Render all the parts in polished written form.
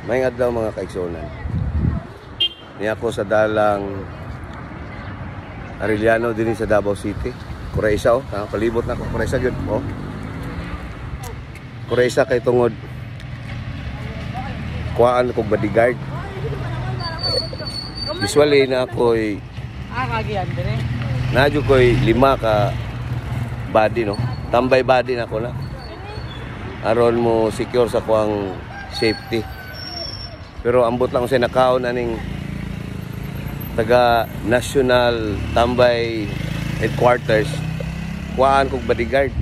May adlaw mga kaigsunan. Ni ako sa dalang Arellano din sa Davao City. Kuresa palibot na ako. Kuresa gyud Kuresa kay tungod kuhaan kog bodyguard. Usually na ako'y nadyo ko'y 5 ka body no. Tambay body na ko na. Aron mo secure sa kuang safety. Pero ambot lang sa nakaon aning taga National Tambay Headquarters. Kuhaan kog bodyguard.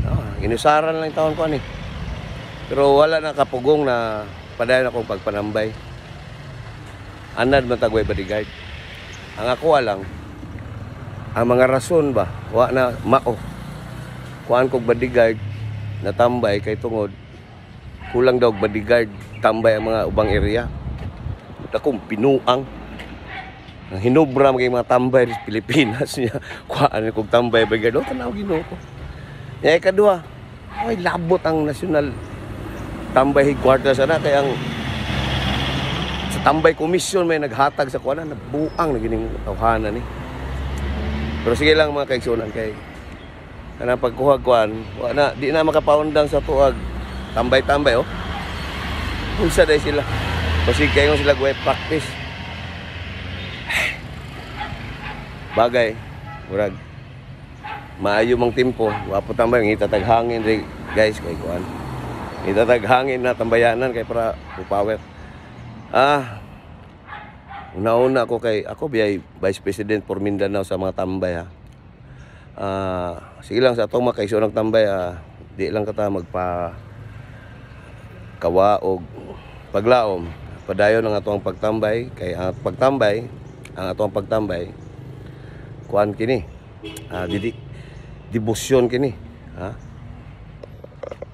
Inusaran lang taon ko ani. Pero wala na kapugong na padayon akong pagpanambay. Anad man tagway bodyguard. Ang ako lang ang mga rason ba wa na mao. Kuhaan kog bodyguard na tambay kay tungod kulang daw bodyguard tambay ang mga ubang area. Akong pinuang hinubra mga mga tambay sa Pilipinas niya. Kuhaan kog tambay bodyguard tanaw Ginoo ko. Nya kadua, ay labot ang National Tambay Headquarters ana kay ang sa Tambay Commission may naghatag sa kuana nabuang na gining tawhanan ni. Pero sige lang mga kaigsunan kay kana pagkuhag kuan, wala di na makapaundang sa tuag tambay-tambay Unsa day sila? Kasi kayo sila way practice. Bagay, murag maayo mang tempo, wapo tambay itatag hangin ri guys kay kuan. Itatag hangin na tambayanan kay para power. Una-una ko kay ako biyay Vice President for Mindanao sa mga tambay sige lang sa atong mga kaigsunan tambay di lang kata magpa kawa og paglaom padayon ang atong pagtambay kay ang atong pagtambay kuan kini debosyon kini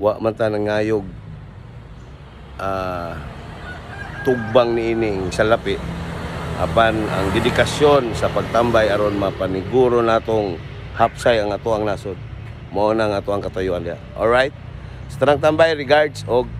wa man ta nangayog tugbang niining salapi apan ang dedikasyon sa pagtambay aron mapaniguro natong hapsay ang atoang nasod mao na ang atoang katayuan dia. Alright, sa tanang tambay, regards og